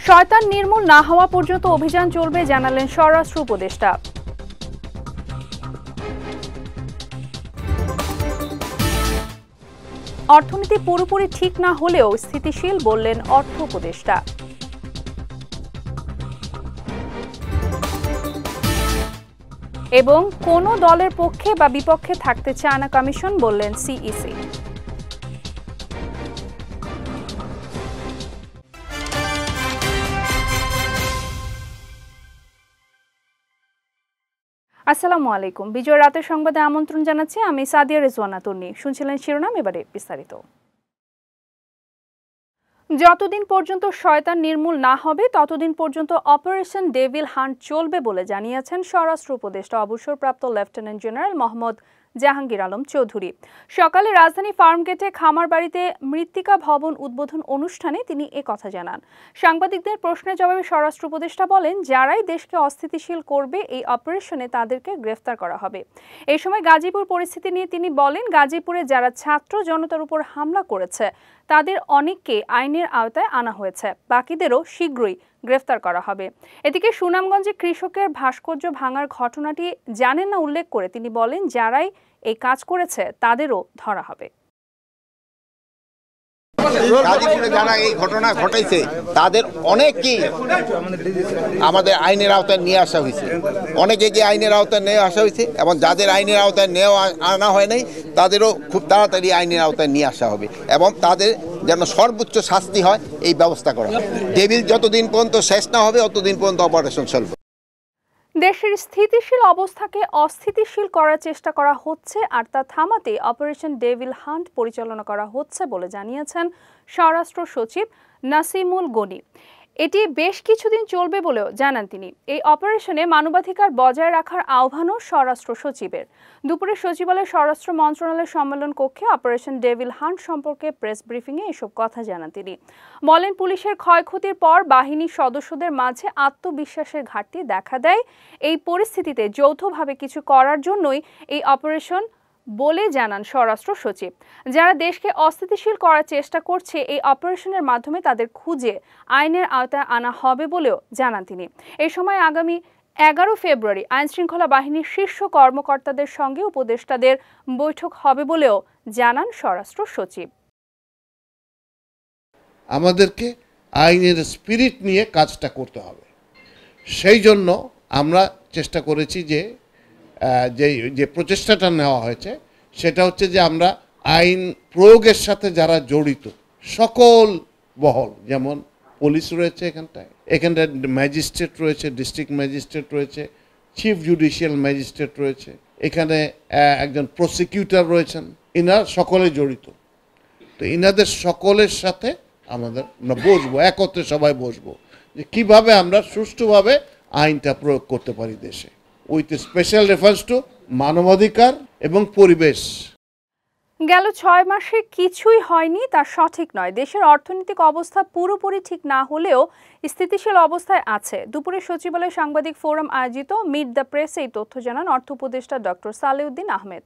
শয়তান নির্মূল না হওয়া পর্যন্ত অভিযান চলবে জানালেন স্বরাষ্ট্র উপদেষ্টা। অর্থনীতি পুরোপুরি ঠিক না হলেও স্থিতিশীল বললেন অর্থ উপদেষ্টা। এবং কোনো দলের পক্ষে বা বিপক্ষে থাকতে চায় না কমিশন বললেন সিইসি। আসসালামু আলাইকুম। বিজয় রাতের সংবাদে আমন্ত্রণ জানাচ্ছি আমি সাদিয়া রেজওয়ানা তন্নি। শুনছিলেন শিরোনাম, এবারে বিস্তারিত। যতদিন পর্যন্ত শয়তান নির্মূল না হবে ততদিন পর্যন্ত অপারেশন ডেভিল হান্ট চলবে বলে জানিয়েছেন স্বরাষ্ট্র উপদেষ্টা অবসরপ্রাপ্ত লেফটেন্যান্ট জেনারেল মোহাম্মদ জাহাঙ্গীর আলম চৌধুরী। সকালে রাজধানী ফার্মগেটে খামার বাড়িতে মৃত্তিকা ভবন উদ্বোধন অনুষ্ঠানে তিনি কথা জানান। সাংবাদিকদের প্রশ্নের জবাবে স্বরাষ্ট্র উপদেষ্টা বলেন, যারাই দেশকে অস্থিতিশীল করবে এই অপারেশনে তাদেরকে গ্রেফতার করা হবে। এই সময় গাজীপুর পরিস্থিতি নিয়ে তিনি বলেন, গাজীপুরে যারা ছাত্র জনতার উপর হামলা করেছে তাদের অনেককে আইনের আওতায় আনা হয়েছে, বাকিদেরও শীঘ্রই গ্রেফতার করা হবে। এদিকে সুনামগঞ্জে কৃষকের ভাস্কর্য ভাঙার ঘটনাটি জানেন না উল্লেখ করে তিনি বলেন, যারাই এই কাজ করেছে তাদেরও ধরা হবে। গাজীপুরে যারা এই ঘটনা ঘটাইছে তাদের অনেকেই আমাদের আইনের আওতায় নিয়ে আসা হয়েছে, অনেকে যে আইনের আওতায় নিয়ে আসা হয়েছে এবং যাদের আইনের আওতায় আনা হয় নাই তাদেরও খুব তাড়াতাড়ি আইনের আওতায় নিয়ে আসা হবে এবং তাদের যেন সর্বোচ্চ শাস্তি হয় এই ব্যবস্থা করা হবে। ডেভিল যতদিন পর্যন্ত শেষ না হবে ততদিন পর্যন্ত অপারেশন চলবে। দেশের স্থিতিশীল অবস্থাকে অস্থিতিশীল করার চেষ্টা করা হচ্ছে আর তা থামাতে অপারেশন ডেভিল হান্ট পরিচালনা করা হচ্ছে বলে জানিয়েছেন স্বরাষ্ট্র সচিব নাসিমুল গনি। এটি বেশ কিছুদিন চলবে বলেও জানান তিনি। এই অপারেশনে মানবাধিকার বজায় রাখার আহ্বানও স্বরাষ্ট্র সচিবের। দুপুরে সচিবালয় স্বরাষ্ট্র মন্ত্রণালয়ের সম্মেলন কক্ষে অপারেশন ডেভিল হান্ট সম্পর্কে প্রেস ব্রিফিংয়ে এসব কথা জানান তিনি। বলেন, পুলিশের ক্ষয়ক্ষতির পর বাহিনীর সদস্যদের মাঝে আত্মবিশ্বাসের ঘাটতি দেখা দেয়। এই পরিস্থিতিতে যৌথভাবে কিছু করার জন্যই এই অপারেশন বলে জানান স্বরাষ্ট্র সচিব। যারা দেশকে অস্থিতিশীল করার চেষ্টা করছে এই অপারেশনের মাধ্যমে তাদের খুঁজে আইনের আওতায় আনা হবে বলেও জানান তিনি। এই সময় আগামী 11 ফেব্রুয়ারি আইনশৃঙ্খলা বাহিনীর শীর্ষ কর্মকর্তাদের সঙ্গে উপদেষ্টাদের বৈঠক হবে বলেও জানান স্বরাষ্ট্র সচিব। আমাদেরকে আইনের স্পিরিট নিয়ে কাজটা করতে হবে। সেই জন্য আমরা চেষ্টা করেছি যে প্রচেষ্টাটা নেওয়া হয়েছে সেটা হচ্ছে যে আমরা আইন প্রয়োগের সাথে যারা জড়িত সকল বহল, যেমন পুলিশ রয়েছে, এখানটায় ম্যাজিস্ট্রেট রয়েছে, ডিস্ট্রিক্ট ম্যাজিস্ট্রেট রয়েছে, চিফ জুডিশিয়াল ম্যাজিস্ট্রেট রয়েছে, এখানে একজন প্রসিকিউটর রয়েছেন, ইনারা সকলে জড়িত। তো ইনাদের সকলের সাথে আমাদের বসবো, একত্রে সবাই বসবো যে কিভাবে আমরা সুষ্ঠুভাবে আইনটা প্রয়োগ করতে পারি দেশে, উইথ স্পেশাল রেফারেন্স টু মানবাধিকার এবং পরিবেশ। গেল 6 মাসে কিছুই হয়নি তা সঠিক নয়। দেশের অর্থনৈতিক অবস্থা পুরোপুরি ঠিক না হলেও স্থিতিশীল অবস্থায় আছে। দুপুরে সচিবালয় সাংবাদিক ফোরাম আয়োজিত মিট দ্য প্রেসে এই তথ্য জানান অর্থ উপদেষ্টা ডক্টর সালেউদ্দিন আহমেদ।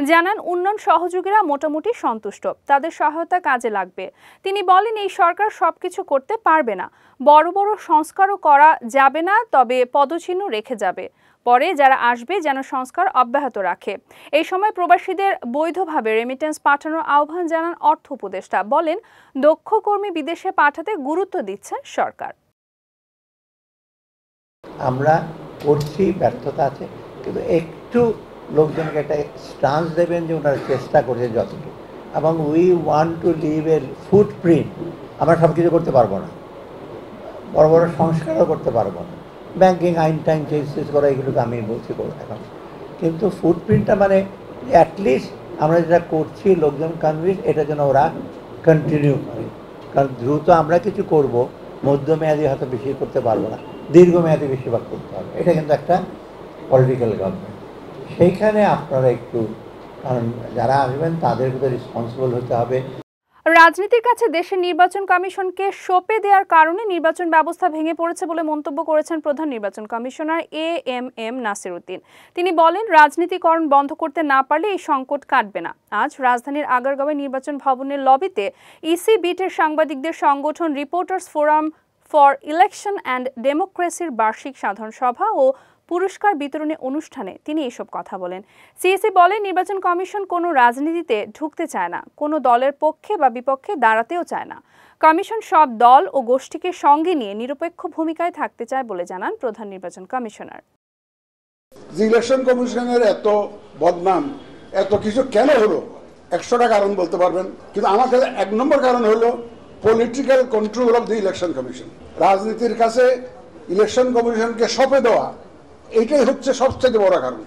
জানান, উন্নয়ন সহযোগীরা মোটামুটি সন্তুষ্ট, তাদের সহায়তা কাজে লাগবে। তিনি বলেন, এই সরকার সবকিছু করতে পারবে না, বড় বড় সংস্কারও করা যাবে না, তবে পদচিহ্ন রেখে যাবে। পরে যারা আসবে যেন সংস্কার অব্যাহত রাখে। এই সময় প্রবাসীদের বৈধভাবে রেমিটেন্স পাঠানোর আহ্বান জানান অর্থ উপদেষ্টা। বলেন, দক্ষ কর্মী বিদেশে পাঠাতে গুরুত্ব দিচ্ছে সরকার। আমরা করছি, ব্যর্থতা আছে, কিন্তু একটু লোকজনকে একটা স্টান্স দেবেন যে ওনারা চেষ্টা করছে যতটুকু, এবং we want to live a footprint. আমরা সব কিছু করতে পারবো না, বড় বড় সংস্কারও করতে পারবো না, ব্যাংকিং আইন টাইন চেঞ্জ করা, এগুলোকে আমি বলছি করবো এখন, কিন্তু ফুটপ্রিন্টটা মানে অ্যাটলিস্ট আমরা যেটা করছি লোকজন কনভিন্স, এটা যেন ওরা কন্টিনিউ করে। কারণ দ্রুত আমরা কিছু করব, মধ্যমেয়াদী হয়তো বেশি করতে পারবো না, দীর্ঘমেয়াদী বেশিরভাগ করতে হবে। এটা কিন্তু একটা পলিটিক্যাল গভর্নমেন্ট, সেইখানে আপনারা একটু, কারণ যারা আসবেন তাদেরকে তো রেসপন্সিবল হতে হবে। রাজনীতির কাছে দেশের নির্বাচন কমিশনকে সঁপে দেওয়ার কারণে নির্বাচন ব্যবস্থা ভেঙে পড়েছে বলে মন্তব্য করেছেন প্রধান নির্বাচন কমিশনার এএমএম নাসির উদ্দিন। তিনি বলেন, রাজনীতিকরণ বন্ধ করতে না পারলে এই সংকট কাটবে না। আজ রাজধানীর আগারগাঁওয়ে নির্বাচন ভবনের লবিতে ইসি বিটের সাংবাদিকদের সংগঠন reporters forum for election and ডেমোক্রেসির বার্ষিক সাধারণ সভা ও পুরস্কার বিতরণী অনুষ্ঠানে তিনি এসব কথা বলেন। সিএসি বলে, নির্বাচন কমিশন কোনো রাজনীতিতে ঢুকতে চায় না, কোনো দলের পক্ষে বা বিপক্ষে দাঁড়াতেও চায় না। কমিশন সব দল ও গোষ্ঠীকে সঙ্গে নিয়ে নিরপেক্ষ ভূমিকায় থাকতে চায় বলে জানান প্রধান নির্বাচন কমিশনার। ইলেকশন কমিশনের এত বদনাম, এত কিছু কেন হলো 100টা কারণ বলতে পারবেন, কিন্তু আমার কাছে 1 নম্বর কারণ হলো political control of the election commission. রাজনীতির কাছে ইলেকশন কমিশনকে সঁপে দেওয়া, এইটাই হচ্ছে সবচেয়ে বড় কারণ।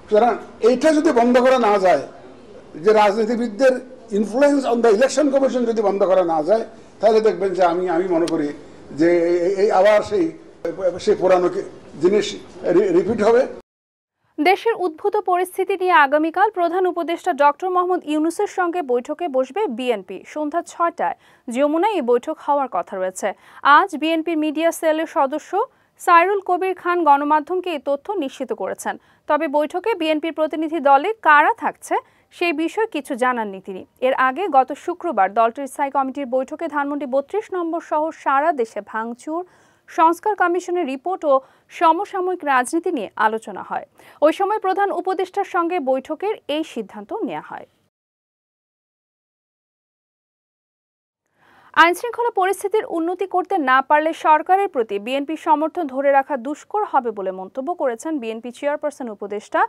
সুতরাং এইটা যদি বন্ধ করা না যায়, যে রাজনীতিবিদদের influence on the election commission যদি বন্ধ করা না যায়, তাহলে দেখবেন যে আমি মনে করি যে এই আবার সেই পুরানো জিনিস রিপিট হবে। দেশের উদ্ভূত পরিস্থিতি নিয়ে আগামীকাল প্রধান উপদেষ্টা ডক্টর মোহাম্মদ ইউনূসের সঙ্গে বৈঠকে বসবে বিএনপি। সন্ধ্যা 6টায় যমুনায় এই বৈঠক হওয়ার কথা রয়েছে। আজ বিএনপির মিডিয়া সেলের সদস্য সাইরুল কবির খান গণমাধ্যমকে এই তথ্য নিশ্চিত করেছেন। তবে বৈঠকে বিএনপির প্রতিনিধি দলে কারা থাকছে সেই বিষয়ে কিছু জানাননি তিনি। এর আগে গত শুক্রবার দলটির স্থায়ী কমিটির বৈঠকে ধানমন্ডি 32 নম্বর সহ সারা দেশে ভাঙচুর, সংস্কার কমিশনের রিপোর্ট ও সমসাময়িক রাজনীতি নিয়ে আলোচনা হয়। ওই সময় প্রধান উপদেষ্টার সঙ্গে বৈঠকের এই সিদ্ধান্ত নেওয়া হয়। আইনশৃঙ্খলা পরিস্থিতির উন্নতি করতে না পারলে সরকারের প্রতি বিএনপির সমর্থন ধরে রাখা দুষ্কর হবে বলে মন্তব্য করেছেন বিএনপি চেয়ারপারসন উপদেষ্টা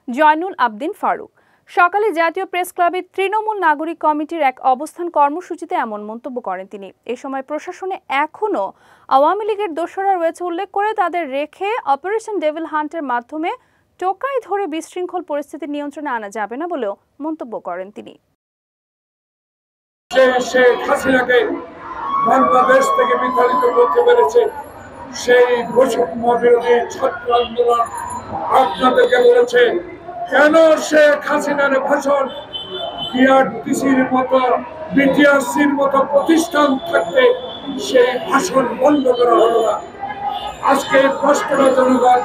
জয়নুল আবদিন ফারুক। সকালে জাতীয় প্রেস ক্লাবে তৃণমূল নাগরিক কমিটির এক অবস্থান কর্মসূচিতে এমন মন্তব্য করেন তিনি। এ সময় প্রশাসনে এখনও আওয়ামী লীগের দোসররা রয়েছে উল্লেখ করে তাদের রেখে অপারেশন ডেভিল হান্টের মাধ্যমে টোকাই ধরে বিশৃঙ্খল পরিস্থিতি নিয়ন্ত্রণে আনা যাবে না বলেও মন্তব্য করেন তিনি। শেখ হাসিনাকে বাংলাদেশ থেকে বিতাড়িত করতে পেরেছে, সেই বৈষম্য বিরোধী ছাত্র আন্দোলন আপনাদেরকে বলেছে কেন শেখ হাসিনার ভাষণ বিআরটিসির মতো বিটিআরসির মতো প্রতিষ্ঠান থাকতে সেই ভাষণ বন্ধ করা হলো না। আজকে প্রশ্নটা জনগণ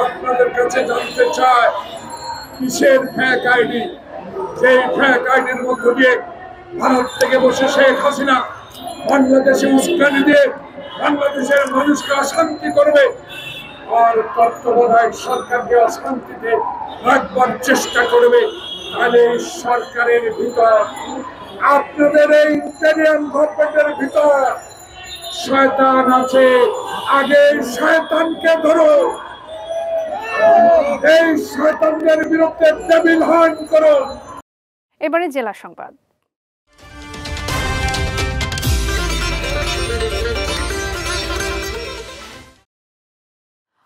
আপনাদের কাছে জানতে চায় কিসের ফ্যাক আইডি, যেই ফ্যাক আইডির মধ্য দিয়ে ভারত থেকে বসে শেখ হাসিনা বাংলাদেশে উস্কানি দিয়ে বাংলাদেশের মানুষকে অশান্তি করবে আর তত্ত্বাবধায়ক সরকারকে অশান্তিতে রাখবার চেষ্টা করবে। তাহলে সরকারের ভিতর, আপনাদের এই ইন্টেরিয়াম গভর্নমেন্টের ভিতর শয়তান আছে। আগে শয়তানকে ধরো, এই শয়তানদের বিরুদ্ধে ডেভিল হান্ট করো। এবারে জেলা সংবাদ।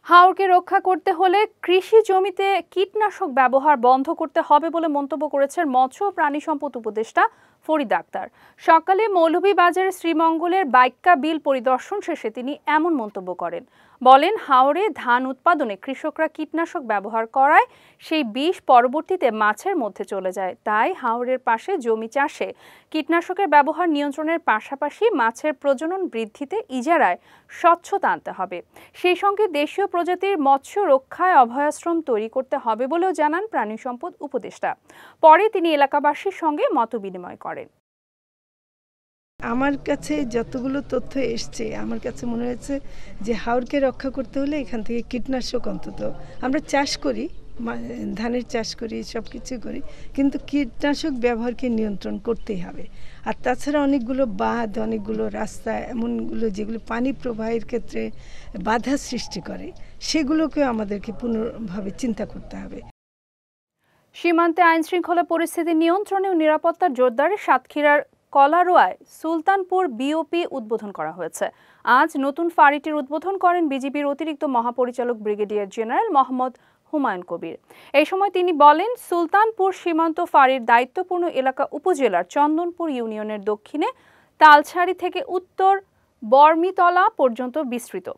হাওরকে রক্ষা করতে হলে কৃষি জমিতে কীটনাশক ব্যবহার বন্ধ করতে হবে বলে মন্তব্য করেছেন মৎস্য ও প্রাণী সম্পদ উপদেষ্টা ফরিদ আক্তার। সকালে মৌলভীবাজারের শ্রীমঙ্গলের বাইক্কা বিল পরিদর্শন শেষে তিনি এমন মন্তব্য করেন। বলেন, হাওরে ধান উৎপাদনে কৃষকরা কীটনাশক ব্যবহার করায় সেই বিষ পরবর্তীতে মাছের মধ্যে চলে যায়। তাই হাওরের পাশে জমি চাষে কীটনাশকের ব্যবহার নিয়ন্ত্রণের পাশাপাশি মাছের প্রজনন বৃদ্ধিতে ইজারায় স্বচ্ছতা আনতে হবে। সেই সঙ্গে দেশীয় প্রজাতির মৎস্য রক্ষায় অভয়াশ্রম তৈরি করতে হবে বলেও জানান প্রাণী সম্পদ উপদেষ্টা। পরে তিনি এলাকাবাসীর সঙ্গে মতবিনিময় করেন। আমার কাছে যতগুলো তথ্য এসছে, আমার কাছে মনে হয়েছে যে হাওরকে রক্ষা করতে হলে এখান থেকে কীটনাশক অন্তত আমরা চাষ করি, ধানের চাষ করি, সব কিছু করি, কিন্তু কীটনাশক ব্যবহারকে নিয়ন্ত্রণ করতেই হবে। আর তাছাড়া অনেকগুলো বাঁধ, অনেকগুলো রাস্তা এমনগুলো যেগুলো পানি প্রবাহের ক্ষেত্রে বাধা সৃষ্টি করে, সেগুলোকেও আমাদেরকে পুনর্ভাবে চিন্তা করতে হবে। সীমান্তে আইনশৃঙ্খলা পরিস্থিতি নিয়ন্ত্রণে ও নিরাপত্তা জোরদারে সাতক্ষীরার কলারোয়ায় সুলতানপুর বিওপি উদ্বোধন করা হয়েছে। আজ নতুন ফাঁড়িটির উদ্বোধন করেন বিজিবির অতিরিক্ত মহাপরিচালক ব্রিগেডিয়ার জেনারেল মোহাম্মদ হুমায়ুন কবির। এই সময় তিনি বলেন, সুলতানপুর সীমান্ত ফাঁড়ির দায়িত্বপূর্ণ এলাকা উপজেলার চন্দনপুর ইউনিয়নের দক্ষিণে তালছাড়ি থেকে উত্তর বর্মিতলা পর্যন্ত বিস্তৃত।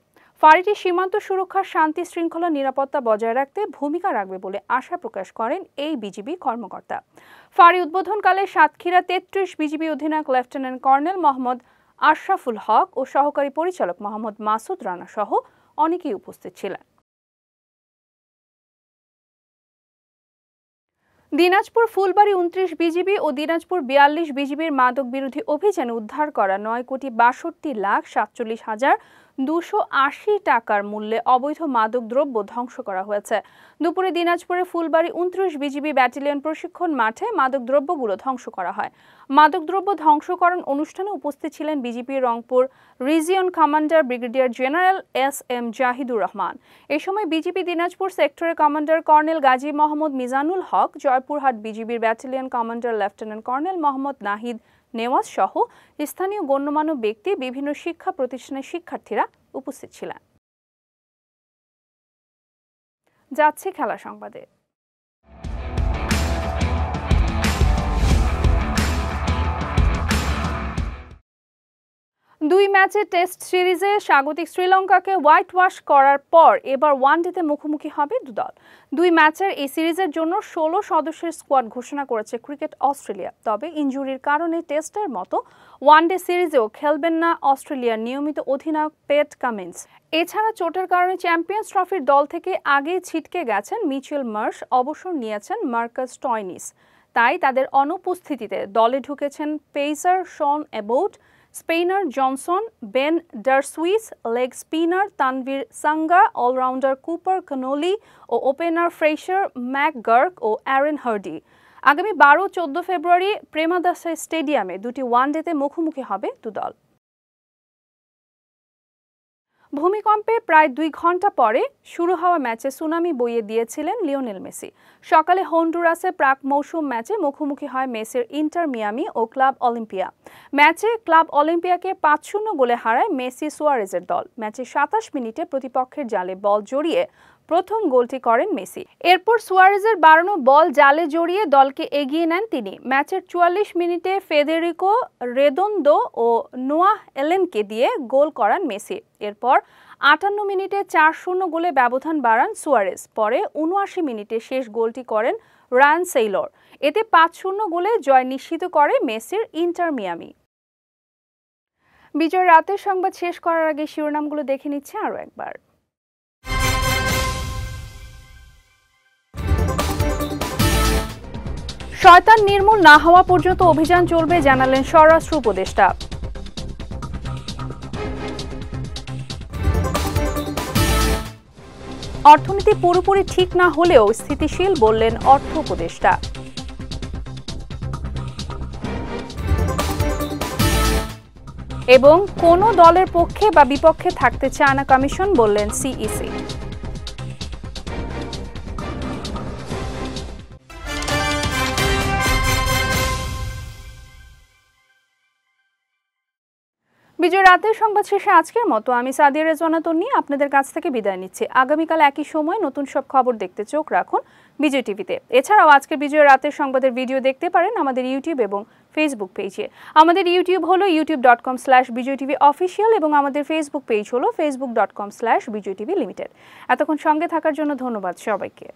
ফাঁড়িটি সীমান্ত সুরক্ষা, শান্তি শৃঙ্খলা, নিরাপত্তা বজায় রাখতে ভূমিকা রাখবে বলে আশা প্রকাশ করেন এই বিজিবি কর্মকর্তা। ফাঁড়ি উদ্বোধনকালে সাতক্ষীরা 33 বিজিবি অধিনায়ক লেফটেন্যান্ট কর্নেল মোহাম্মদ আশরাফুল হক ও সহকারী পরিচালক মোহাম্মদ মাসুদ রানা সহ অনেকেই উপস্থিত ছিলেন। দিনাজপুর ফুলবাড়ী 29 বিজিবি ও দিনাজপুর 42 বিজিবির মাদক বিরোধী অভিযানে উদ্ধার করা 9,62,47,280 টাকার মূল্যে অবৈধ মাদক দ্রব্য ধ্বংস করা হয়েছে। দুপুরে দিনাজপুরের ফুলবাড়ী 29 বিজিবি ব্যাটালিয়ন প্রশিক্ষণ মাঠে মাদক দ্রব্যগুলো ধ্বংস করা হয়। মাদকদ্রব্য ধ্বংসকরণ অনুষ্ঠানে উপস্থিত ছিলেন BGB Rangpur region commander brigadier general SM Jahidur Rahman. এই সময় বিজিবি দিনাজপুর সেক্টরের কমান্ডার কর্নেল গাজী মোহাম্মদ মিজানুল হক, জয়পুরহাট বিজিবির battalion commander lieutenant colonel Mohammad Nahid Newaz সহ স্থানীয় গণ্যমান্য ব্যক্তি, বিভিন্ন শিক্ষা প্রতিষ্ঠানের শিক্ষার্থীরা উপস্থিত ছিলেন। যাচ্ছে খেলা সংবাদে। দুই ম্যাচের টেস্ট সিরিজে স্বাগতিক শ্রীলঙ্কাকে হোয়াইট ওয়াশ করার পর এবার ওয়ানডেতে মুখোমুখি হবে দুদল। দুই ম্যাচের এই সিরিজের জন্য 16 সদস্যের স্কোয়াড ঘোষণা করেছে ক্রিকেট অস্ট্রেলিয়া। তবে ইনজুরির কারণে টেস্টের মতো ওয়ানডে সিরিজেও খেলবেন না অস্ট্রেলিয়ার নিয়মিত অধিনায়ক প্যাট কামিন্স। এছাড়া চোটের কারণে চ্যাম্পিয়ন্স ট্রফির দল থেকে আগেই ছিটকে গেছেন মিচেল মার্শ, অবসর নিয়েছেন মার্কাস স্টয়নিস। তাই তাদের অনুপস্থিতিতে দলে ঢুকেছেন pacer Sean Abbott, Spencer Johnson, Ben Dwarshuis, leg spinner Tanveer Sangha, allrounder Cooper Connolly ও ওপেনার ফ্রেশার ম্যাকগার্ক ও অ্যারন হার্ডি। আগামী 12-14 ফেব্রুয়ারি প্রেমাদাসা স্টেডিয়ামে দুটি ওয়ানডেতে মুখোমুখি হবে দুদল। ভূমিকম্পের প্রায় 2 ঘন্টা পরে শুরু হওয়া ম্যাচে সুনামি বইয়ে দিয়েছিলেন লিওনেল মেসি। সকালে হন্ডুরাসে প্রাক মৌসুম ম্যাচে মুখোমুখি হয় মেসির ইন্টার মিয়ামি ও ক্লাব অলিম্পিয়া। ম্যাচে ক্লাব অলিম্পিয়াকে 5-0 গোলে হারায় মেসি সুয়ারেজের দল। ম্যাচে 27 মিনিটে প্রতিপক্ষের জালে বল জড়িয়ে প্রথম গোলটি করেন মেসি। এরপর সুয়ারেজের বাড়ানো বল জালে জড়িয়ে দলকে এগিয়ে নেন তিনি। ম্যাচের 44 মিনিটে ফেদেরিকো রেদোন্দো ও নোয়াহ এলেনকে দিয়ে গোল করান মেসি। এরপর 58 মিনিটে 4-0 গোলে ব্যবধান বাড়ান সুয়ারেজ। পরে 79 মিনিটে শেষ গোলটি করেন রায়ান সেইলর। এতে 5-0 গোলে জয় নিশ্চিত করে মেসির ইন্টার মিয়ামি। বিজয় রাতের সংবাদ শেষ করার আগে শিরোনামগুলো দেখে নিচ্ছে আরও একবার। শয়তান নির্মূল না হওয়া পর্যন্ত অভিযান চলবে, জানালেন স্বরাষ্ট্র উপদেষ্টা। অর্থনীতি পুরোপুরি ঠিক না হলেও স্থিতিশীল, বললেন অর্থ উপদেষ্টা। এবং কোনো দলের পক্ষে বা বিপক্ষে থাকতে চায় না কমিশন, বললেন সিইসি। বিজয় রাতের সংবাদ শেষে আজকের মতো আমি সাদিয়া রেজওয়ানা তন্নি আপনাদের কাছ থেকে বিদায় নিচ্ছি। আগামীকাল একই সময় নতুন সব খবর দেখতে চোখ রাখুন বিজয় টিভিতে। এছাড়াও আজকের বিজয় রাতের সংবাদের ভিডিও দেখতে পারেন আমাদের ইউটিউব এবং ফেসবুক পেজে। আমাদের ইউটিউব হলো youtube.com/BJTV অফিসিয়াল এবং আমাদের ফেসবুক পেজ হলো facebook.com/BJTV লিমিটেড। এতক্ষণ সঙ্গে থাকার জন্য ধন্যবাদ সবাইকে।